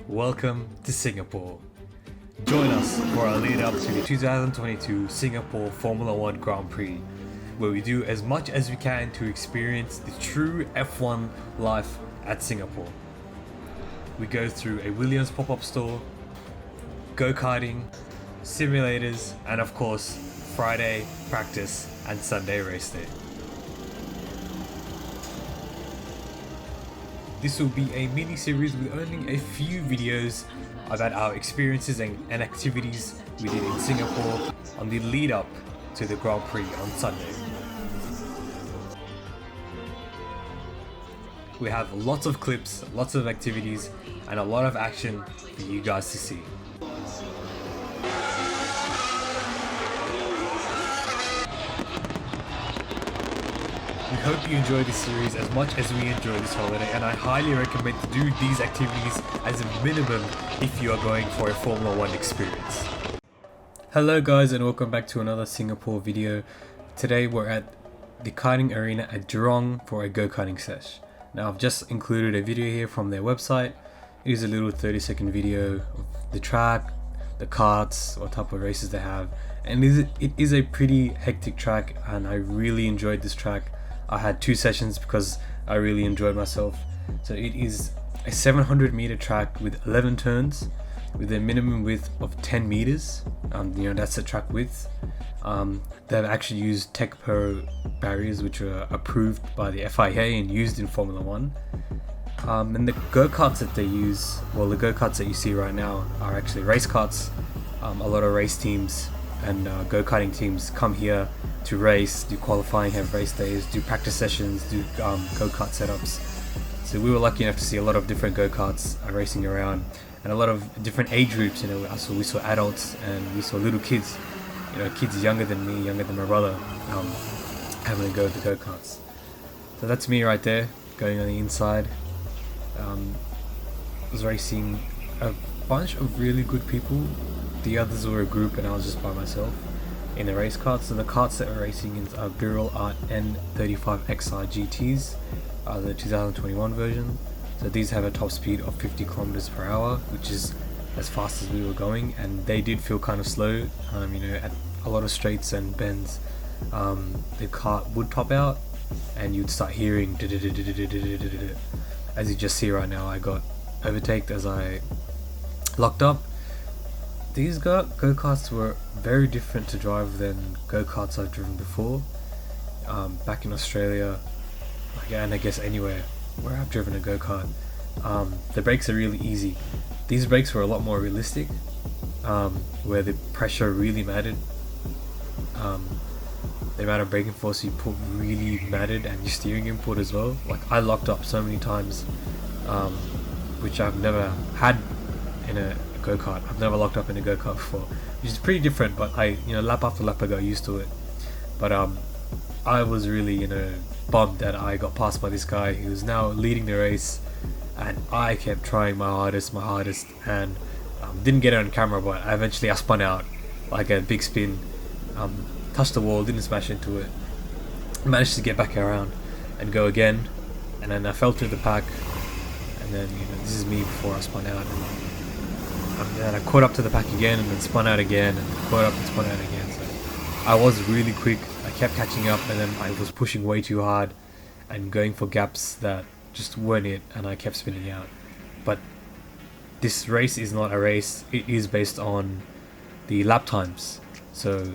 Welcome to Singapore. Join us for our lead up to the 2022 Singapore Formula 1 Grand Prix, where we do as much as we can to experience the true F1 life at Singapore. We go through a Williams pop-up store, go-karting, simulators, and of course, Friday practice and Sunday race day. This will be a mini-series with only a few videos about our experiences and activities we did in Singapore on the lead up to the Grand Prix on Sunday. We have lots of clips, lots of activities, and a lot of action for you guys to see. We hope you enjoy this series as much as we enjoy this holiday, and I highly recommend to do these activities as a minimum if you are going for a Formula 1 experience. Hello guys, and welcome back to another Singapore video. Today we're at the Karting Arena at Jurong for a go-karting sesh. Now I've just included a video here from their website. It is a little 30-second video of the track, the karts, what type of races they have, and it is a pretty hectic track, and I really enjoyed this track. I had 2 sessions because I really enjoyed myself. So it is a 700 meter track with 11 turns with a minimum width of 10 meters. That's the track width. They've actually used Tech Pro barriers which are approved by the FIA and used in Formula 1. And the go-karts that they use, well, the go-karts that you see right now are actually race karts. A lot of race teams and go-karting teams come here to race, do qualifying, have race days, do practice sessions, do go-kart setups. So we were lucky enough to see a lot of different go-karts racing around, and a lot of different age groups. So we saw adults and we saw little kids, kids younger than me, younger than my brother, having a go at the go-karts. So that's me right there, going on the inside. I was racing a bunch of really good people. The others were a group and I was just by myself in the race karts. So the karts that we're racing in are Viral Art N35XI GTs, the 2021 version. So these have a top speed of 50 kilometers per hour, which is as fast as we were going, and they did feel kind of slow. At a lot of straights and bends, the kart would top out and you'd start hearing as you just see right now. I got overtaked as I locked up. These go-karts were very different to drive than go-karts I've driven before. Back in Australia, and I guess anywhere where I've driven a go-kart, the brakes are really easy. These brakes were a lot more realistic, where the pressure really mattered. The amount of braking force you put really mattered, and your steering input as well. Like, I locked up so many times, which I've never had in a go-kart. I've never locked up in a go-kart before, which is pretty different, but lap after lap I got used to it. But I was really bummed that I got passed by this guy who was now leading the race, and I kept trying my hardest, and didn't get it on camera, but eventually I spun out like a big spin, touched the wall, didn't smash into it, managed to get back around and go again, and then I fell through the pack, and then this is me before I spun out, and then I caught up to the pack again, and then spun out again, and caught up and spun out again. So I was really quick. I kept catching up, and then I was pushing way too hard and going for gaps that just weren't it, and I kept spinning out. But this race is not a race. It is based on the lap times, so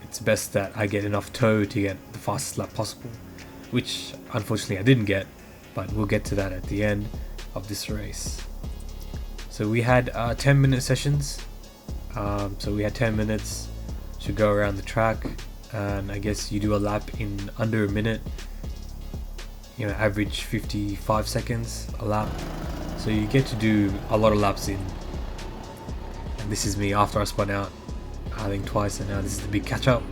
it's best that I get enough toe to get the fastest lap possible, which unfortunately I didn't get, but we'll get to that at the end of this race. So we had 10-minute sessions. So we had 10 minutes to go around the track, and I guess you do a lap in under a minute. Average 55 seconds a lap. So you get to do a lot of laps in. And this is me after I spun out, I think twice, and now this is the big catch up.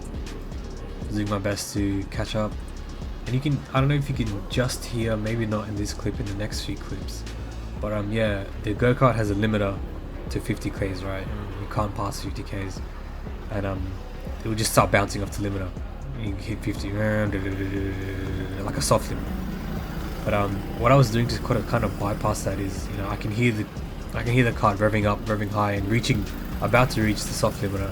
I'm doing my best to catch up. And I don't know if you can just hear, maybe not in this clip, in the next few clips. But the go-kart has a limiter to 50 k's, right? You can't pass 50 k's, and it will just start bouncing off the limiter. You hit 50, like a soft limiter. But what I was doing to kind of bypass that is, I can hear I can hear the kart revving up, revving high, and about to reach the soft limiter.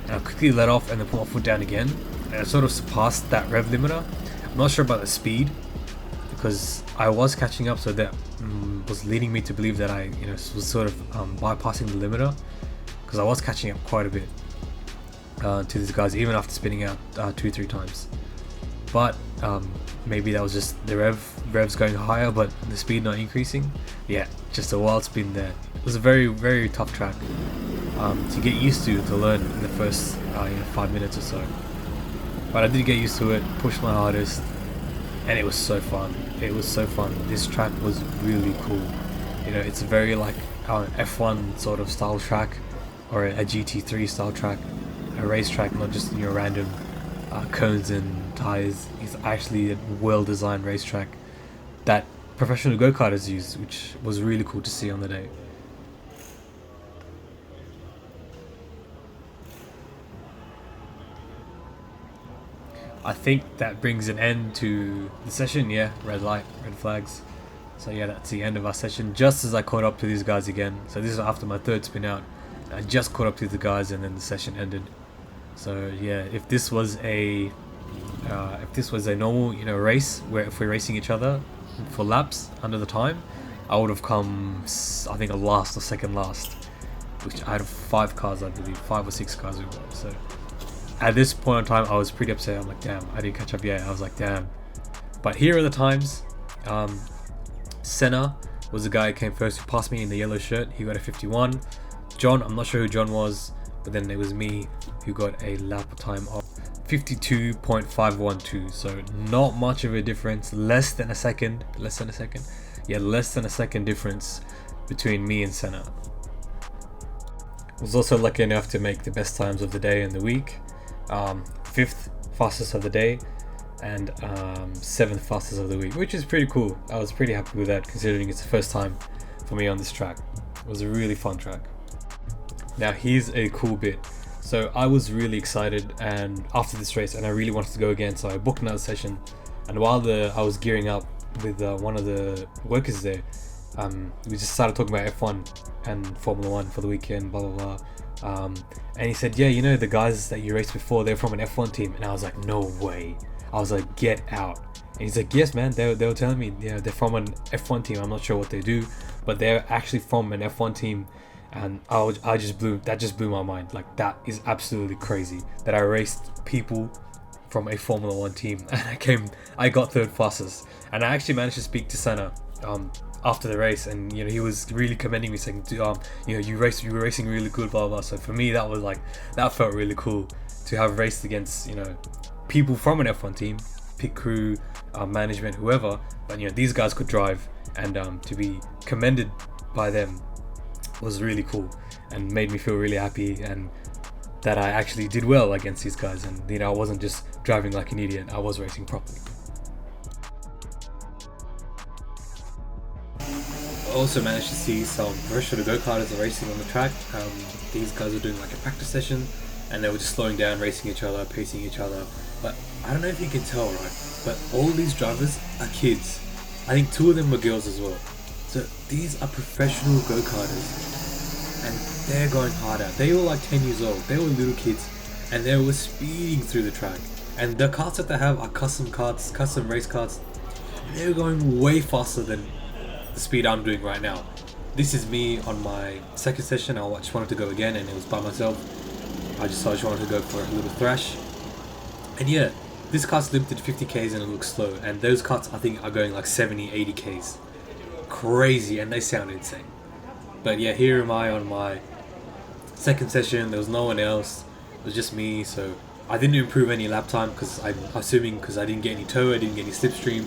And I quickly let off and then put my foot down again, and I sort of surpassed that rev limiter. I'm not sure about the speed because I was catching up, so that was leading me to believe that I, was sort of bypassing the limiter, because I was catching up quite a bit to these guys, even after spinning out 2-3 times. But maybe that was just the revs going higher, but the speed not increasing. Yeah, just a wild spin there. It was a very, very tough track to get used to learn in the first 5 minutes or so. But I did get used to it, pushed my hardest, and it was so fun. It was so fun. This track was really cool. It's a very like F1 sort of style track, or a GT3 style track, a race track, not just random cones and tires. It's actually a well-designed racetrack that professional go-karters use, which was really cool to see on the day. I think that brings an end to the session. Yeah, red light, red flags. So yeah, that's the end of our session. Just as I caught up to these guys again. So this is after my third spin out. I just caught up to the guys, and then the session ended. So yeah, if this was a normal race where if we're racing each other for laps under the time, I would have come, I think, a last or second last, which I had 5 cars, I believe, 5 or 6 cars we got. So at this point in time, I was pretty upset. I'm like, damn, I didn't catch up yet. I was like, damn. But here are the times. Senna was the guy who came first, who passed me in the yellow shirt. He got a 51. John, I'm not sure who John was, but then it was me who got a lap time of 52.512. So not much of a difference. Less than a second difference between me and Senna. I was also lucky enough to make the best times of the day and the week. 5th fastest of the day and 7th fastest of the week, which is pretty cool. I was pretty happy with that, considering it's the first time for me on this track. It was a really fun track. Now here's a cool bit. So I was really excited and after this race, and I really wanted to go again, so I booked another session. And while I was gearing up with one of the workers there, we just started talking about F1 and Formula 1 for the weekend, blah blah blah. And he said, yeah, the guys that you raced before, they're from an F1 team. And I was like, no way. I was like, get out. And he's like, yes man, they were telling me they're from an F1 team. I'm not sure what they do, but they're actually from an F1 team. And that just blew my mind. Like, that is absolutely crazy that I raced people from a Formula 1 team and I got 3rd fastest. And I actually managed to speak to Senna after the race, and he was really commending me, saying, you were racing really good, blah blah. So for me, that felt really cool to have raced against people from an F1 team, pit crew, management, whoever. But these guys could drive, and to be commended by them was really cool and made me feel really happy, and that I actually did well against these guys, and I wasn't just driving like an idiot. I was racing properly. I also managed to see some professional go-karters racing on the track. These guys were doing like a practice session, and they were just slowing down, racing each other, pacing each other. But I don't know if you can tell, right? But all these drivers are kids. I think 2 of them were girls as well. So these are professional go-karters, and they're going hard out. They were like 10 years old. They were little kids, and they were speeding through the track. And the karts that they have are custom karts, custom race karts. They're going way faster than the speed I'm doing right now. This is me on my 2nd session. I just wanted to go again, and it was by myself. I just wanted to go for a little thrash. And yeah, this kart's limited to 50 k's and it looks slow. And those karts, I think, are going like 70, 80 k's. Crazy, and they sound insane. But yeah, here am I on my 2nd session. There was no one else. It was just me. So I didn't improve any lap time because I'm assuming because I didn't get any tow, I didn't get any slipstream.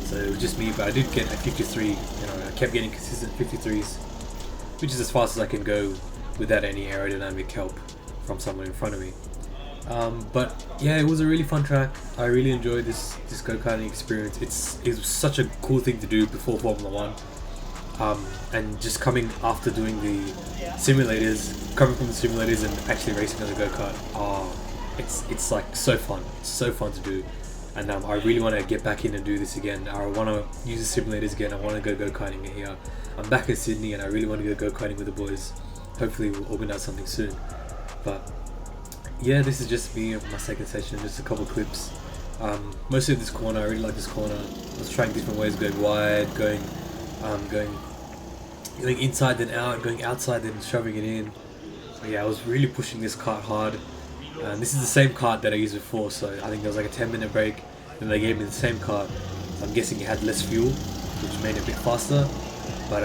So it was just me, but I did get a 53. I kept getting consistent 53s, which is as fast as I can go without any aerodynamic help from someone in front of me. But yeah, it was a really fun track. I really enjoyed this go-karting experience. It was such a cool thing to do before Formula 1. And just coming after doing the simulators, coming from the simulators and actually racing on the go-kart, it's like so fun. It's so fun to do. and I really want to get back in and do this again. I want to use the simulators again. I want to go go-karting here. I'm back in Sydney and I really want to go go-karting with the boys. Hopefully we'll organise something soon. But yeah, this is just me, my second session, just a couple clips. Mostly of this corner, I really like this corner. I was trying different ways, going wide, going inside then out, going outside then shoving it in. So yeah, I was really pushing this kart hard. And this is the same kart that I used before, so I think there was like a 10-minute break, and they gave me the same kart. I'm guessing it had less fuel, which made it a bit faster. But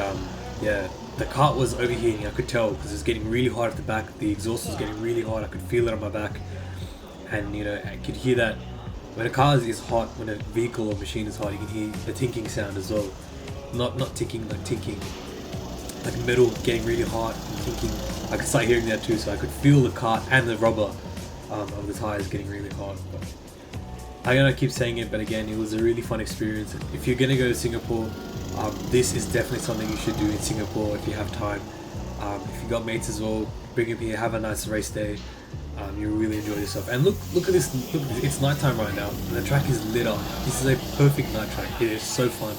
yeah, the kart was overheating, I could tell, because it was getting really hot at the back. The exhaust was getting really hot, I could feel it on my back. And you know, I could hear that when a car is hot, when a vehicle or machine is hot, you can hear the tinking sound as well. Not ticking, like tinking. Like metal getting really hot and tinking. I could start hearing that too, so I could feel the kart and the rubber of the tires getting really hot. But I'm gonna keep saying it, but again, it was a really fun experience. If you're gonna go to Singapore, this is definitely something you should do in Singapore if you have time. If you got mates as well, bring them here, have a nice race day. You'll really enjoy yourself. And look at this, it's nighttime right now, and the track is lit up. This is a perfect night track. It is so fun.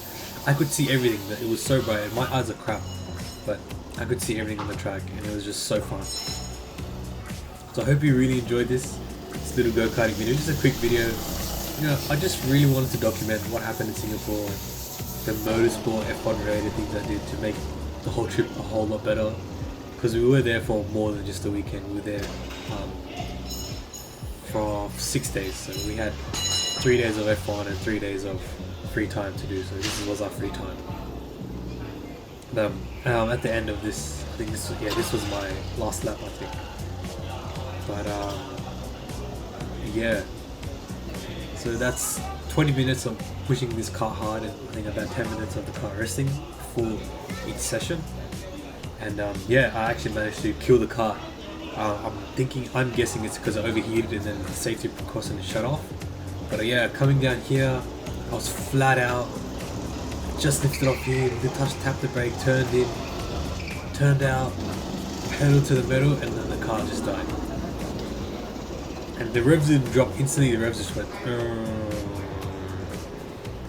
I could see everything, it was so bright, and my eyes are crap, but I could see everything on the track, and it was just so fun. So I hope you really enjoyed this little go-karting video, just a quick video. You know, I just really wanted to document what happened in Singapore, the motorsport, F1 related things I did to make the whole trip a whole lot better. Because we were there for more than just a weekend, we were there for 6 days, so we had 3 days of F1 and 3 days of free time to do, so this was our free time. At the end of this, I think this was my last lap, I think. But yeah, so that's 20 minutes of pushing this kart hard, and I think about 10 minutes of the kart resting for each session. And yeah, I actually managed to kill the kart. I'm guessing it's because I overheated and then the safety precaution shut off. But yeah, coming down here, I was flat out. Just lifted off here, tapped the brake, turned in, turned out, pedaled to the metal, and then the car just died. And the revs didn't drop instantly, the revs just went.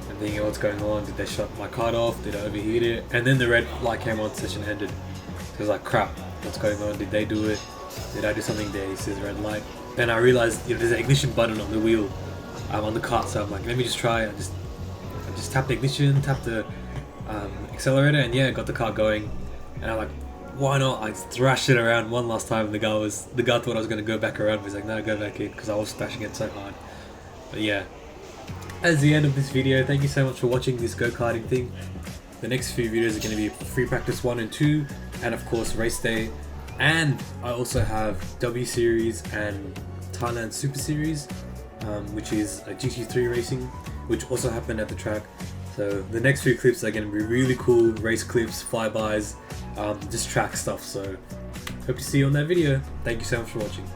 I'm thinking, what's going on? Did they shut my kart off? Did I overheat it? And then the red light came on, session ended. So I was like, crap, what's going on? Did they do it? Did I do something there? It says red light. Then I realized there's an ignition button on the wheel, on the kart, so I'm like, let me just try. I just tapped the ignition, tapped the accelerator, and yeah, got the car going. And I'm like, why not? I thrashed it around one last time, and the guy thought I was going to go back around, but he's like, no, go back in, because I was thrashing it so hard. But yeah, that's the end of this video. Thank you so much for watching this go-karting thing. The next few videos are going to be free practice 1 and 2, and of course race day. And I also have W Series and Thailand Super Series, which is a GT3 racing, which also happened at the track. So the next few clips are going to be really cool race clips, flybys, just track stuff. So hope to see you on that video. Thank you so much for watching.